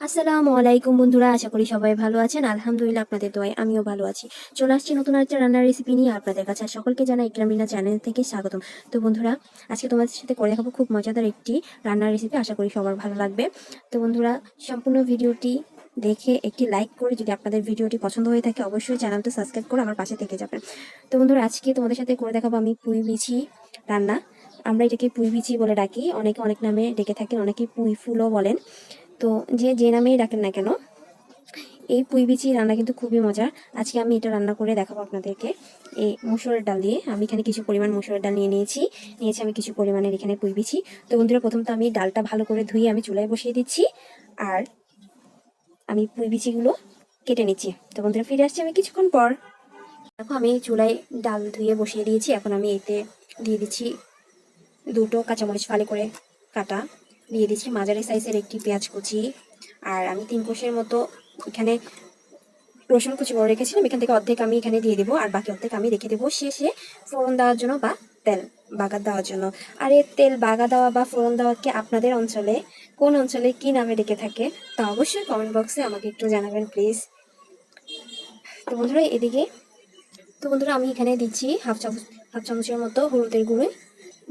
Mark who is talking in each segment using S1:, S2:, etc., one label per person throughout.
S1: আসসালামু আলাইকুম বন্ধুরা, আশা করি সবাই ভালো আছেন। আলহামদুলিল্লাহ, আপনাদের দোয়ায় আমিও ভালো আছি। চলে আসছি নতুন একটা রান্নার রেসিপি নিয়ে আপনাদের কাছে। আর সকলকে জানাই ইকরামিনা চ্যানেল থেকে স্বাগতম। তো বন্ধুরা, আজকে তোমাদের সাথে করে দেখাবো খুব মজাদার একটি রান্নার রেসিপি। আশা করি সবার ভালো লাগবে। তো বন্ধুরা, সম্পূর্ণ ভিডিওটি দেখে একটি লাইক করে, যদি আপনাদের ভিডিওটি পছন্দ হয়ে থাকে অবশ্যই চ্যানেলটা সাবস্ক্রাইব করে আমার পাশে থেকে যাবেন। তো বন্ধুরা, আজকে তোমাদের সাথে করে দেখাবো আমি পুঁই বিচি রান্না। আমরা এটাকে পুঁই বিচি বলে ডাকি, অনেকে অনেক নামে ডেকে থাকেন, অনেকে পুঁই ফুলও বলেন। তো যে নামেই ডাকেন না কেন, এই পুঁই বিচি রান্না কিন্তু খুবই মজার। আজকে আমি এটা রান্না করে দেখাবো আপনাদেরকে। এই মসুরের ডাল দিয়ে আমি এখানে কিছু পরিমাণ মসুরের ডাল নিয়েছি আমি কিছু পরিমাণের এখানে পুঁই বিচি। তো বন্ধুরা, প্রথম তো আমি ডালটা ভালো করে ধুয়ে আমি চুলায় বসিয়ে দিচ্ছি, আর আমি পুঁই বিচিগুলো কেটে নিচ্ছি। তো বন্ধুরা, ফিরে আসছি আমি কিছুক্ষণ পর। দেখো, আমি চুলায় ডাল ধুয়ে বসিয়ে দিয়েছি। এখন আমি এতে দিয়ে দিচ্ছি দুটো কাঁচামরিচ ফালি করে কাটা, দিয়ে দিচ্ছি মাঝারি সাইজের একটি পেঁয়াজ কুচি, আর আমি 3 কোষের মতো এখানে রসুন কুচি করে রেখেছিলাম। এখান থেকে অর্ধেক আমি এখানে দিয়ে দেবো, আর বাকি অর্ধেক আমি রেখে দেবো শেষে ফোড়ন দেওয়ার জন্য বা তেল বাগার দেওয়ার জন্য। আর এই তেল বাগা দেওয়া বা ফোড়ন দেওয়াকে আপনাদের অঞ্চলে কোন অঞ্চলে কি নামে ডেকে থাকে তা অবশ্যই কমেন্ট বক্সে আমাকে একটু জানাবেন প্লিজ। তো বন্ধুরা, আমি এখানে দিচ্ছি হাফ চামচের মতো হলুদের গুঁড়ো,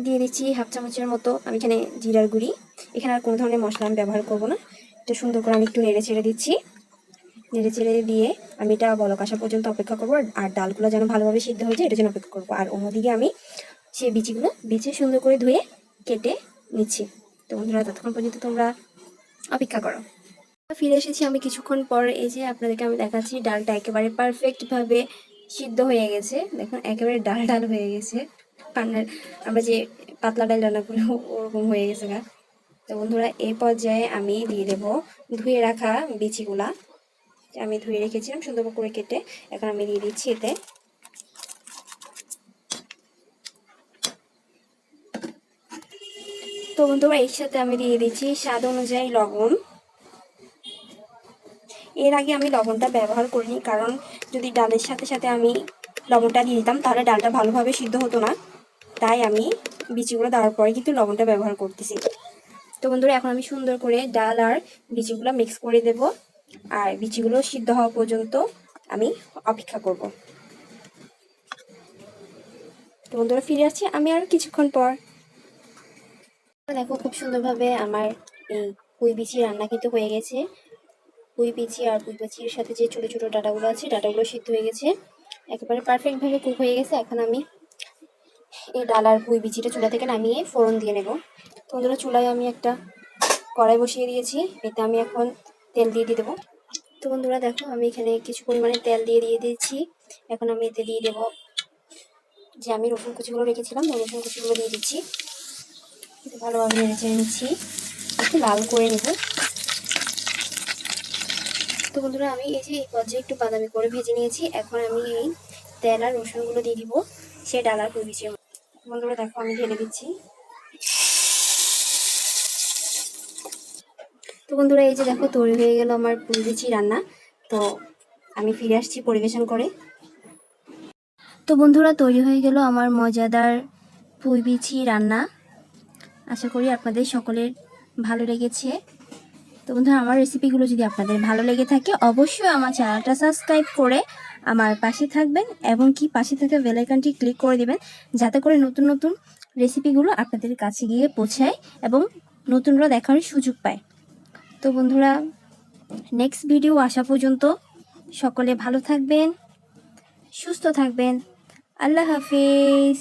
S1: দিয়ে দিচ্ছি হাফ চামচের মতো আমি এখানে জিরার গুঁড়ি। এখানে আর কোনো ধরনের মশলা আমি ব্যবহার করবো না। এটা সুন্দর করে আমি একটু নেড়ে ছেড়ে দিচ্ছি। নেড়ে চেড়ে দিয়ে আমি এটা বলক আসা পর্যন্ত অপেক্ষা করবো, আর ডালগুলো যেন ভালোভাবে সিদ্ধ হয়ে যায় এটা যেন অপেক্ষা করবো। আর অন্যদিকে আমি সেই বিচিগুলো সুন্দর করে ধুয়ে কেটে নিচ্ছি। তো বন্ধুরা, ততক্ষণ পর্যন্ত তোমরা অপেক্ষা করো। ফিরে এসেছি আমি কিছুক্ষণ পর। এই যে আপনাদেরকে আমি দেখাচ্ছি, ডালটা একেবারে পারফেক্টভাবে সিদ্ধ হয়ে গেছে। দেখুন, একেবারে ডাল ডাল হয়ে গেছে। আমরা যে পাতলা ডাল রান্না করি ওরকম হয়ে গেছে গা। তো বন্ধুরা, এই পর্যায়ে আমি দিয়ে দেবো ধুয়ে রাখা বিচিগুলা। আমি ধুয়ে রেখেছিলাম সুন্দর করে কেটে, এখন আমি দিয়ে দিচ্ছি এতে। তো বন্ধুরা, এর সাথে আমি দিয়ে দিচ্ছি স্বাদ অনুযায়ী লবণ। এর আগে আমি লবণটা ব্যবহার করিনি, কারণ যদি ডালের সাথে সাথে আমি লবণটা দিয়ে দিতাম তাহলে ডালটা ভালোভাবে সিদ্ধ হতো না। তাই আমি বিচিগুলো দেওয়ার পরে কিন্তু লবণটা ব্যবহার করতেছি। তো বন্ধুরা, এখন আমি সুন্দর করে ডাল আর বিচিগুলো মিক্স করে দেব, আর বিচিগুলো সিদ্ধ হওয়া পর্যন্ত আমি অপেক্ষা করব। তো বন্ধুরা, ফিরে আসছি আমি আর কিছুক্ষণ পর। দেখো, খুব সুন্দরভাবে আমার এই পুঁই বিচি রান্না কিন্তু হয়ে গেছে। পুঁই বিচি আর পুঁই বিচির সাথে যে ছোট ছোট ডাটাগুলো আছে ডাটাগুলো সিদ্ধ হয়ে গেছে, একেবারে পারফেক্টভাবে কুক হয়ে গেছে। এখন আমি এই ডাল আর পুঁই বিচিটা চুলা থেকে নামিয়ে ফোড়ন দিয়ে নেব। তো বন্ধুরা, চুলায় আমি একটা কড়াই বসিয়ে দিয়েছি, এতে আমি এখন তেল দিয়ে দেবো। তো বন্ধুরা, দেখো, আমি এখানে কিছু পরিমাণে তেল দিয়ে দিয়েছি। এখন আমি এতে দিয়ে দেবো যে আমি রসুন কুচিগুলো রেখেছিলাম, ওই রসুন কুচিগুলো দিয়ে দিচ্ছি। ভালোভাবে নেড়ে চেড়ে নিচ্ছি, একটু লাল করে নেব। তো বন্ধুরা, আমি এই যে এই পর্যায়ে একটু বাদামি করে ভেজে নিয়েছি। এখন আমি এই তেল আর রসুনগুলো দিয়ে দিব সে ডাল আর পুঁই বিচির মধ্যে। বন্ধুরা, দেখো, আমি ঢেলে দিচ্ছি। তো বন্ধুরা, এই যে দেখো, তৈরি হয়ে গেল আমার পুঁই বিচি রান্না। তো আমি ফিরে আসছি পরিবেশন করে। তো বন্ধুরা, তৈরি হয়ে গেল আমার মজাদার পুঁই বিচি রান্না। আশা করি আপনাদের সকলের ভালো লেগেছে। তো বন্ধুরা, আমার রেসিপিগুলো যদি আপনাদের ভালো লেগে থাকে অবশ্যই আমার চ্যানেলটা সাবস্ক্রাইব করে আমার পাশে থাকবেন, এবং কি পাশে থাকা বেল আইকনটি ক্লিক করে দিবেন, যাতে করে নতুন নতুন রেসিপিগুলো আপনাদের কাছে গিয়ে পৌঁছায় এবং নতুনরা দেখার সুযোগ পায়। তো বন্ধুরা, নেক্সট ভিডিও আসা পর্যন্ত সকলে ভালো থাকবেন, সুস্থ থাকবেন। আল্লাহ হাফিজ।